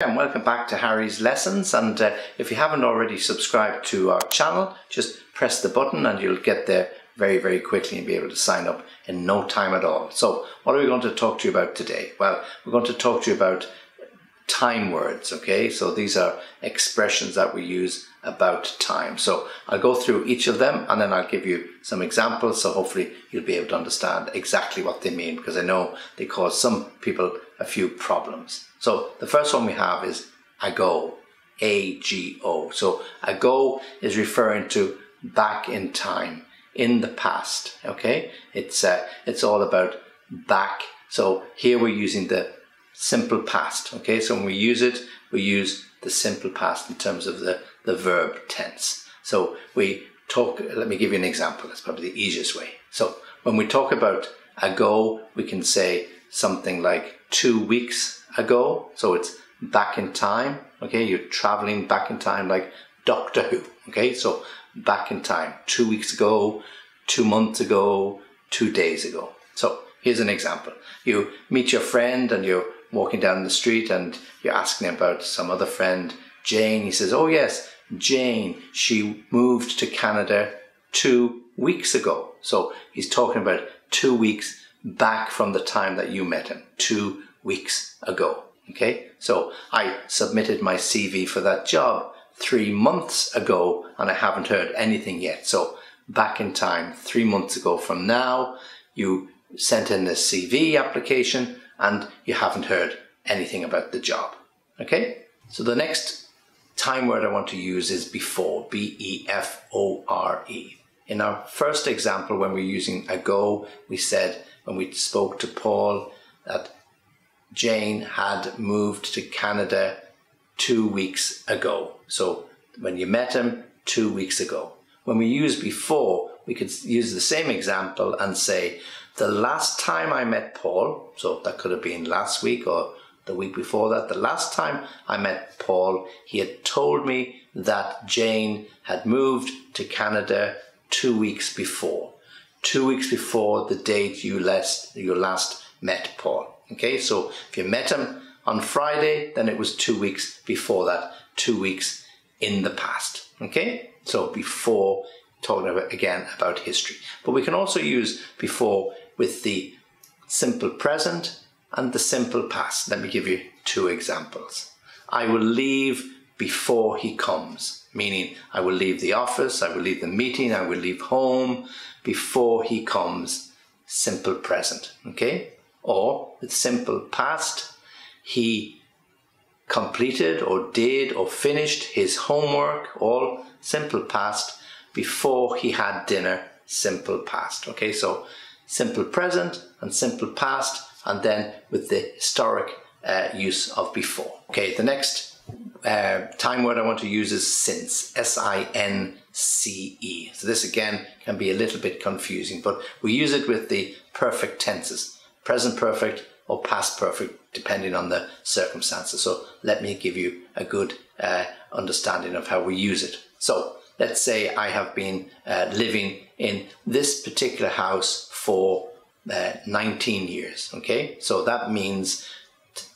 And welcome back to Harry's Lessons, and if you haven't already subscribed to our channel, just press the button and you'll get there very quickly and be able to sign up in no time at all. So what are we going to talk to you about today? Well, we're going to talk to you about time words, okay? So these are expressions that we use about time. So I'll go through each of them and then I'll give you some examples, so hopefully you'll be able to understand exactly what they mean, because I know they cause some people a few problems. So the first one we have is ago, A-G-O. So ago is referring to back in time, in the past, okay? It's all about back. So here we're using the simple past, okay? So when we use it, we use the simple past in terms of the verb tense. So we talk, let me give you an example, that's probably the easiest way. So when we talk about ago, we can say something like 2 weeks ago. So it's back in time, okay? You're traveling back in time like Doctor Who, okay? So back in time, 2 weeks ago, 2 months ago, 2 days ago. So here's an example. You meet your friend and you're walking down the street and you're asking about some other friend, Jane. He says, oh yes, Jane, she moved to Canada 2 weeks ago. So he's talking about 2 weeks back from the time that you met him, 2 weeks ago, okay? So I submitted my CV for that job 3 months ago and I haven't heard anything yet. So back in time, 3 months ago from now, you sent in a CV application and you haven't heard anything about the job, okay? So the next time word I want to use is before, B-E-F-O-R-E. In our first example, when we're using ago, we said when we spoke to Paul that Jane had moved to Canada 2 weeks ago. So when you met him 2 weeks ago. When we use before, we could use the same example and say, the last time I met Paul, so that could have been last week or the week before that, the last time I met Paul, he had told me that Jane had moved to Canada 2 weeks before. 2 weeks before the date you last met Paul. Okay, so if you met him on Friday, then it was 2 weeks before that, 2 weeks in the past. Okay, so before, talking about, again, about history. But we can also use before with the simple present and the simple past. Let me give you two examples. I will leave before he comes, meaning I will leave the office, I will leave the meeting, I will leave home before he comes, simple present, okay? Or with simple past, he completed or did or finished his homework, all simple past, before he had dinner, simple past, okay? So simple present and simple past, and then with the historic use of before. Okay, the next time word I want to use is since, S-I-N-C-E. So this again can be a little bit confusing, but we use it with the perfect tenses, present perfect or past perfect, depending on the circumstances. So let me give you a good understanding of how we use it. So let's say I have been living in this particular house for 19 years, okay? So that means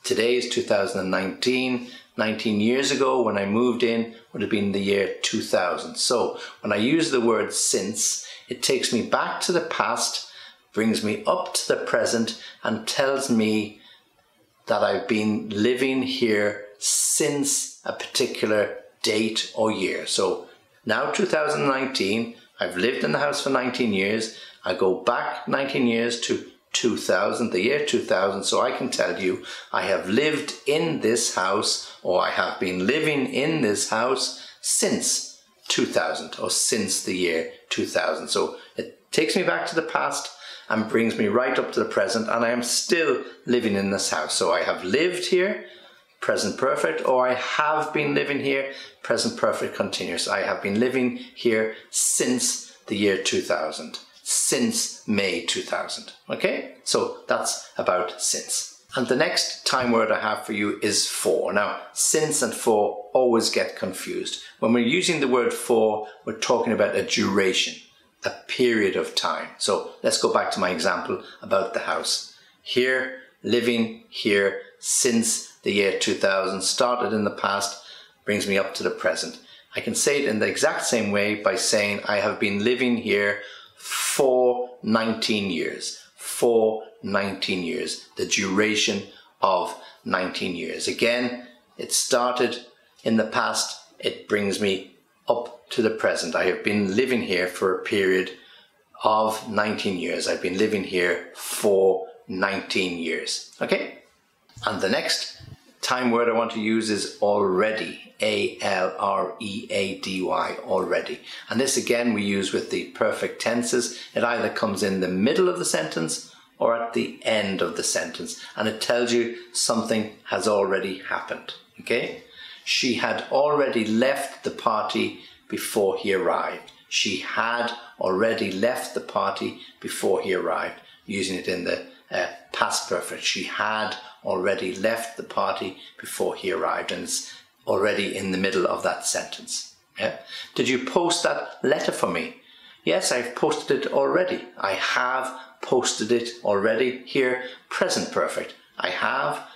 today is 2019, 19 years ago when I moved in would have been the year 2000. So when I use the word since, it takes me back to the past, brings me up to the present and tells me that I've been living here since a particular date or year. So now 2019, I've lived in the house for 19 years. I go back 19 years to 2000, the year 2000, so I can tell you I have lived in this house, or I have been living in this house since 2000 or since the year 2000. So it takes me back to the past and brings me right up to the present, and I am still living in this house. So I have lived here, present perfect, or I have been living here, present perfect continuous. I have been living here since the year 2000, since May 2000. Okay, so that's about since. And the next time word I have for you is for. Now, since and for always get confused. When we're using the word for, we're talking about a duration, a period of time. So let's go back to my example about the house. Here, living here since the year 2000, started in the past, brings me up to the present. I can say it in the exact same way by saying I have been living here for 19 years. For 19 years. The duration of 19 years. Again, it started in the past. It brings me up to the present. I have been living here for a period of 19 years. I've been living here for 19 years. Okay? And the next time word I want to use is already. A-L-R-E-A-D-Y, already. And this again we use with the perfect tenses. It either comes in the middle of the sentence or at the end of the sentence. And it tells you something has already happened. Okay? She had already left the party before he arrived. She had already left the party before he arrived. Using it in the past perfect. She had already left the party before he arrived, and it's already in the middle of that sentence. Yeah? Did you post that letter for me? Yes, I've posted it already. I have posted it already. Here, present perfect. I have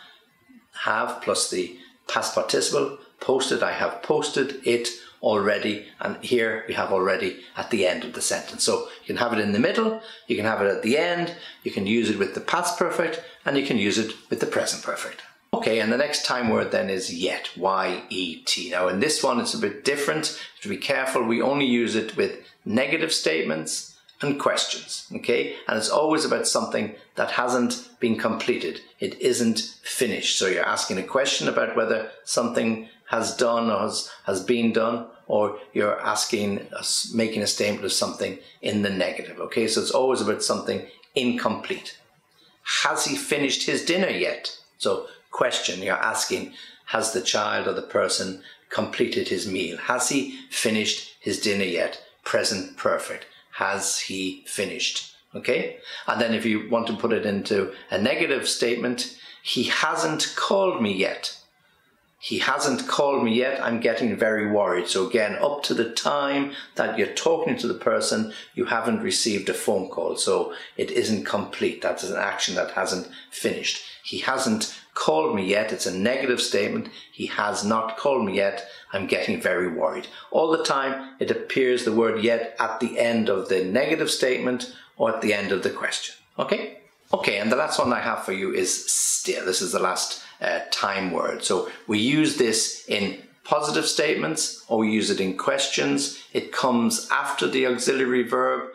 plus the past participle, posted. I have posted it already, and here we have already at the end of the sentence. So you can have it in the middle, you can have it at the end, you can use it with the past perfect, and you can use it with the present perfect. Okay, and the next time word then is yet, Y-E-T. Now in this one it's a bit different. To be careful, we only use it with negative statements and questions, okay? And it's always about something that hasn't been completed. It isn't finished. So you're asking a question about whether something has done or has been done, or you're making a statement of something in the negative, okay? So it's always about something incomplete. Has he finished his dinner yet? So question, you're asking, has the child or the person completed his meal? Has he finished his dinner yet? Present perfect. Has he finished? Okay? And then if you want to put it into a negative statement, he hasn't called me yet. He hasn't called me yet. I'm getting very worried. So again, up to the time that you're talking to the person, you haven't received a phone call. So it isn't complete. That's an action that hasn't finished. He hasn't called me yet. It's a negative statement. He has not called me yet. I'm getting very worried. All the time it appears the word yet at the end of the negative statement or at the end of the question. Okay? Okay, and the last one I have for you is still. This is the last time word. So we use this in positive statements or we use it in questions. It comes after the auxiliary verb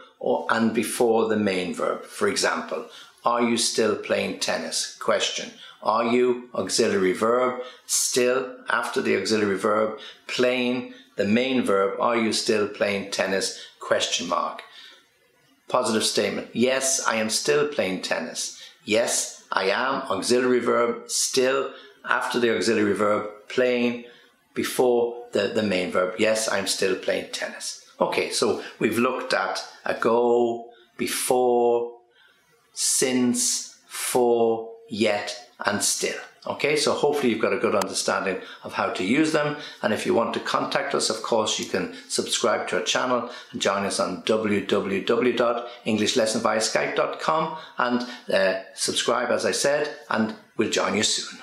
and before the main verb. For example, are you still playing tennis? Question. Are you, auxiliary verb, still after the auxiliary verb, playing the main verb, are you still playing tennis? Question mark. Positive statement. Yes, I am still playing tennis. Yes, I am, auxiliary verb, still after the auxiliary verb, playing before the main verb. Yes, I'm still playing tennis. Okay, so we've looked at ago, before, since, for, yet, and still. Okay, so hopefully you've got a good understanding of how to use them. And if you want to contact us, of course, you can subscribe to our channel and join us on www.englishlessonviaskype.com and subscribe, as I said, and we'll join you soon.